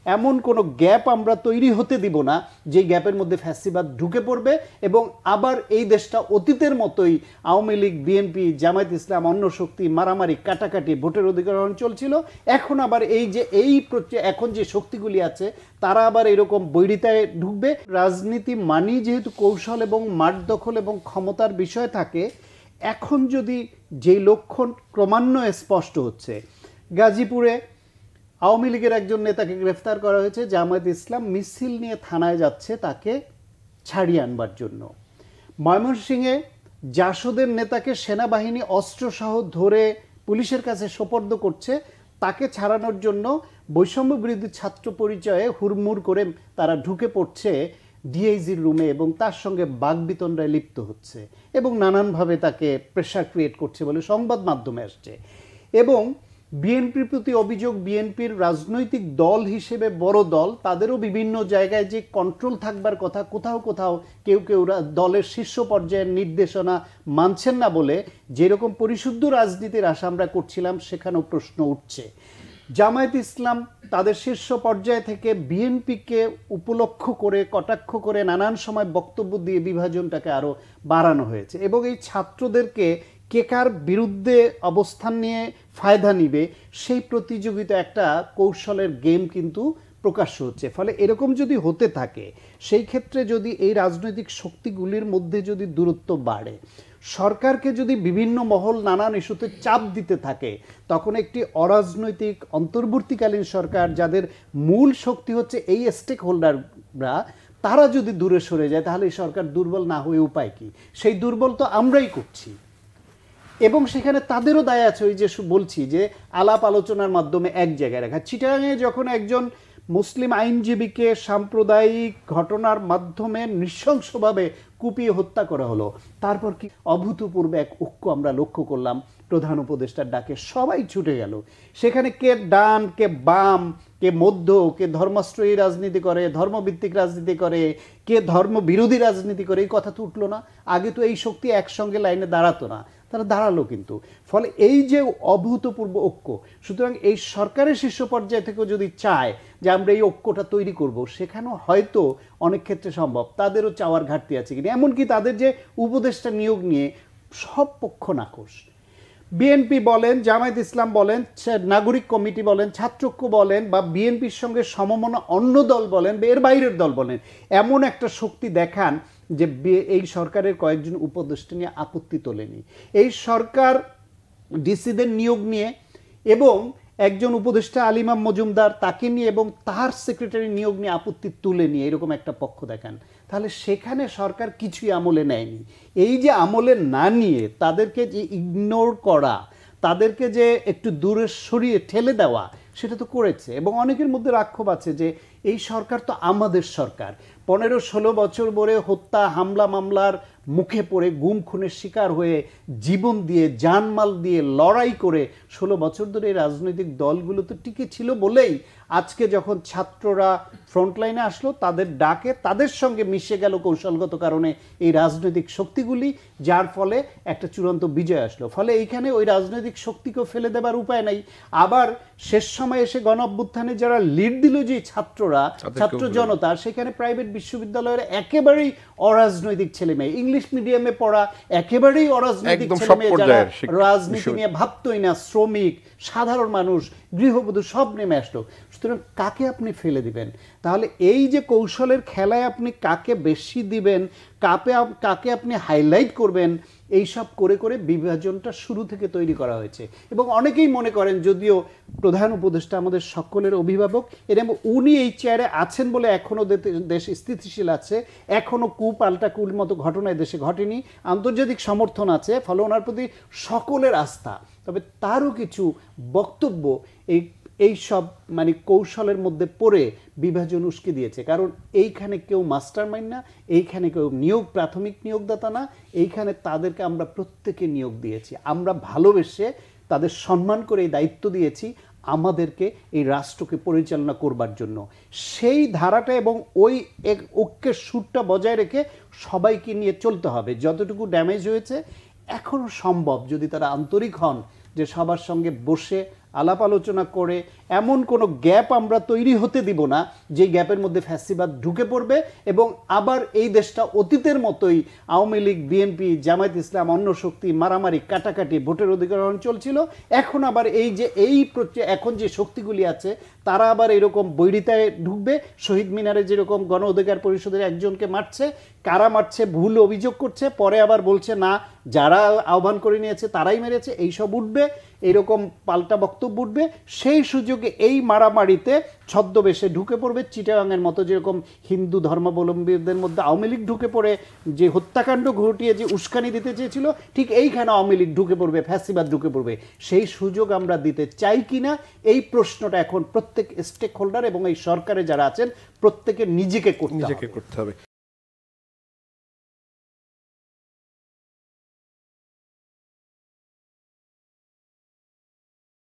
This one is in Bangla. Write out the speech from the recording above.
এমন কোনো গ্যাপ আমরা তৈরি হতে দিব না যে গ্যাপের মধ্যে ফ্যাসিবাদ ঢুকে পড়বে এবং আবার এই দেশটা অতীতের মতোই আওয়ামী লীগ, বিএনপি, জামায়াত ইসলাম, অন্য শক্তি মারামারি কাটাকাটি ভোটের অধিগ্রহণ চলছিল, এখন আবার এখন যে শক্তিগুলি আছে তারা আবার এরকম বৈরিতায় ঢুকবে। রাজনীতি মানি যেহেতু কৌশল এবং মাঠ দখল এবং ক্ষমতার বিষয় থাকে, এখন যদি যেই লক্ষণ ক্রমান্বয়ে স্পষ্ট হচ্ছে, গাজীপুরে আওয়ামী লীগের একজন নেতাকে গ্রেফতার করা হয়েছে, জামায়াত ইসলাম মিছিল নিয়ে থানায় যাচ্ছে তাকে ছাড়িয়ে আনবার জন্য। ময়মনসিংহে জাসদের নেতাকে সেনাবাহিনী অস্ত্রসহ ধরে পুলিশের কাছে সোপর্দ করছে, তাকে ছাড়ানোর জন্য বৈষম্য বিরোধী ছাত্র পরিচয়ে হুড়মুড় করে তারা ঢুকে পড়ছে ডিআইজির রুমে এবং তার সঙ্গে বাগবিতণ্ডায় লিপ্ত হচ্ছে এবং নানানভাবে তাকে প্রেশার ক্রিয়েট করছে বলে সংবাদ মাধ্যমে আসছে। এবং বিএনপির প্রতি অভিযোগ, বিএনপির রাজনৈতিক দল হিসেবে বড় দল, তাদেরও বিভিন্ন জায়গায় যে কন্ট্রোল থাকবার কথা, কোথাও কোথাও কেউ কেউ দলের শীর্ষ পর্যায়ের নির্দেশনা মানছেন না বলে যেরকম পরিশুদ্ধ রাজনীতির আশা আমরা করছিলাম সেখানেও প্রশ্ন উঠছে। জামায়াত ইসলাম তাদের শীর্ষ পর্যায় থেকে বিএনপিকে উপলক্ষ করে কটাক্ষ করে নানান সময় বক্তব্য দিয়ে বিভাজনটাকে আরও বাড়ানো হয়েছে এবং এই ছাত্রদেরকে কে কার বিরুদ্ধে অবস্থান নিয়ে ফায়দা নিবে সেই প্রতিযোগিতা একটা কৌশলের গেম কিন্তু প্রকাশ্য হচ্ছে। ফলে এরকম যদি হতে থাকে, সেই ক্ষেত্রে যদি এই রাজনৈতিক শক্তিগুলির মধ্যে যদি দূরত্ব বাড়ে, সরকারকে যদি বিভিন্ন মহল নানান ইস্যুতে চাপ দিতে থাকে, তখন একটি অরাজনৈতিক অন্তর্বর্তীকালীন সরকার যাদের মূল শক্তি হচ্ছে এই স্টেক হোল্ডাররা, তারা যদি দূরে সরে যায় তাহলে এই সরকার দুর্বল না হয়ে উপায় কি? সেই দুর্বল তো আমরাই করছি এবং সেখানে তাদেরও দায় আছে। ওই যে বলছি যে আলাপ আলোচনার মাধ্যমে এক জায়গায় রাখা। চিটাগাংয়ে যখন একজন মুসলিম আইনজীবীকে সাম্প্রদায়িক ঘটনার মাধ্যমে নৃশংসভাবে কুপিয়ে হত্যা করা হলো, তারপর কি অভূতপূর্ব এক ঐক্য আমরা লক্ষ্য করলাম প্রধান উপদেষ্টার ডাকে, সবাই ছুটে গেল। সেখানে কে ডান, কে বাম, কে মধ্য, কে ধর্মাশ্রয়ী রাজনীতি করে, ধর্মভিত্তিক রাজনীতি করে, কে ধর্ম বিরোধী রাজনীতি করে, এই কথা তো উঠলো না। আগে তো এই শক্তি একসঙ্গে লাইনে দাঁড়াতো না, তারা দাঁড়ালো কিন্তু। ফলে এই যে অভূতপূর্ব ঐক্য, সুতরাং এই সরকারের শীর্ষ পর্যায় থেকেও যদি চায় যে আমরা এই ঐক্যটা তৈরি করব, সেখানেও হয়তো অনেক ক্ষেত্রে সম্ভব। তাদেরও চাওয়ার ঘাটতি আছে কিনা, এমনকি তাদের যে উপদেষ্টা নিয়োগ নিয়ে সব পক্ষ নাকশ। বিএনপি বলেন, জামায়াত ইসলাম বলেন, নাগরিক কমিটি বলেন, ছাত্রৈক্য বলেন, বা বিএনপির সঙ্গে সমমনা অন্য দল বলেন বা এর বাইরের দল বলেন, এমন একটা শক্তি দেখান যে এই সরকারের কয়েকজন উপদেষ্টা নিয়ে আপত্তি তোলেনি। এই সরকার ডিসিদের নিয়োগ নিয়ে এবং একজন উপদেষ্টা আলিমাম মজুমদার তাকে নিয়ে এবং তার সেক্রেটারি নিয়োগ নিয়ে আপত্তি তুলে নিয়ে এরকম একটা পক্ষ দেখান, তাহলে সেখানে সরকার কিছুই আমলে নেয়নি। এই যে আমলে না নিয়ে তাদেরকে যে ইগনোর করা, তাদেরকে যে একটু দূরে সরিয়ে ঠেলে দেওয়া, সেটা তো করেছে। এবং অনেকের মধ্যে রাক্ষোভ আছে যে এই সরকার তো আমাদের সরকার, 15-16 বছর ধরে হত্যা, হামলা মামলার মুখে পড়ে, গুম খুনের শিকার হয়ে, জীবন দিয়ে, জানমাল দিয়ে লড়াই করে 16 বছর ধরে এই রাজনৈতিক দলগুলো তো টিকে ছিল বলেই আজকে যখন ছাত্ররা ফ্রন্টলাইনে আসলো, তাদের ডাকে তাদের সঙ্গে মিশে গেল কৌশলগত কারণে এই রাজনৈতিক শক্তিগুলি, যার ফলে একটা চূড়ান্ত বিজয় আসলো। ফলে এইখানে ওই রাজনৈতিক শক্তিকেও ফেলে দেবার উপায় নাই। আবার শেষ সময় এসে গণ অভ্যুত্থানে যারা লিড দিল যে ছাত্ররা, ছাত্র জনতা, সেখানে প্রাইভেট বিশ্ববিদ্যালয়ের একেবারেই অরাজনৈতিক ছেলে মেয়ে, ইংলিশ মিডিয়ামে পড়া একেবারেই অরাজনৈতিক ছেলে মেয়ে, যারা রাজনীতি নিয়ে ভাবতই না, শ্রমিক, সাধারণ মানুষ, গৃহবধূ সব নেমে আসলো। সুতরাং কাকে আপনি ফেলে দিবেন? তাহলে এই যে কৌশলের খেলায় আপনি কাকে বেশি দিবেন, কাকে আপনি হাইলাইট করবেন, এইসব করে করে বিভাজনটা শুরু থেকে তৈরি করা হয়েছে। এবং অনেকেই মনে করেন, যদিও প্রধান উপদেষ্টা আমাদের সকলের অভিভাবক, এবং উনি এই চেয়ারে আছেন বলে এখনও দেশ স্থিতিশীল আছে, এখনও পাল্টা কুর মতো ঘটনা দেশে ঘটেনি, আন্তর্জাতিক সমর্থন আছে, ফলে ওনার প্রতি সকলের আস্থা। তবে তারও কিছু বক্তব্য এই সব মানে কৌশলের মধ্যে পড়ে বিভাজন উস্কে দিয়েছে। কারণ এইখানে কেউ মাস্টার মাইন্ড না, এইখানে কেউ প্রাথমিক নিয়োগদাতা না, এইখানে তাদেরকে আমরা প্রত্যেকে নিয়োগ দিয়েছি, আমরা ভালোবেসে তাদের সম্মান করে এই দায়িত্ব দিয়েছি আমাদেরকে এই রাষ্ট্রকে পরিচালনা করবার জন্য। সেই ধারাটা এবং ওই ঐক্যের সুরটা বজায় রেখে সবাইকে নিয়ে চলতে হবে। যতটুকু ড্যামেজ হয়েছে এখনও সম্ভব, যদি তারা আন্তরিক হন যে সবার সঙ্গে বসে আলাপ আলোচনা করে এমন কোনো গ্যাপ আমরা তৈরি হতে দিব না যে গ্যাপের মধ্যে ফ্যাসিবাদ ঢুকে পড়বে এবং আবার এই দেশটা অতীতের মতোই আওয়ামী লীগ, বিএনপি, জামায়াত ইসলাম, অন্য শক্তি, মারামারি, কাটাকাটি, ভোটের অধিকারণ চলছিল। এখন আবার এখন যে শক্তিগুলি আছে তারা আবার এরকম বৈরিতায় ঢুকবে। শহীদ মিনারে যেরকম গণ অধিকার পরিষদের একজনকে মারছে, কারা মারছে ভুল অভিযোগ করছে, পরে আবার বলছে না যারা আহ্বান করে নিয়েছে তারাই মেরেছে, এইসব উঠবে, এরকম পাল্টা বক্তব্য উঠবে। সেই সুযোগে এই মারামারিতে ছদ্মবেশে ঢুকে পড়বে চিটাগাংয়ের মতো, যেরকম হিন্দু ধর্মাবলম্বীদের মধ্যে আওয়ামী লীগ ঢুকে পড়ে যে হত্যাকাণ্ড ঘটিয়ে যে উস্কানি দিতে চেয়েছিল, ঠিক এইখানে আওয়ামী লীগ ঢুকে পড়বে, ফ্যাসিবাদ ঢুকে পড়বে। সেই সুযোগ আমরা দিতে চাই কিনা, এই প্রশ্নটা এখন প্রত্যেক স্টেক হোল্ডার এবং এই সরকারে যারা আছেন প্রত্যেকে নিজেকে করতে হবে।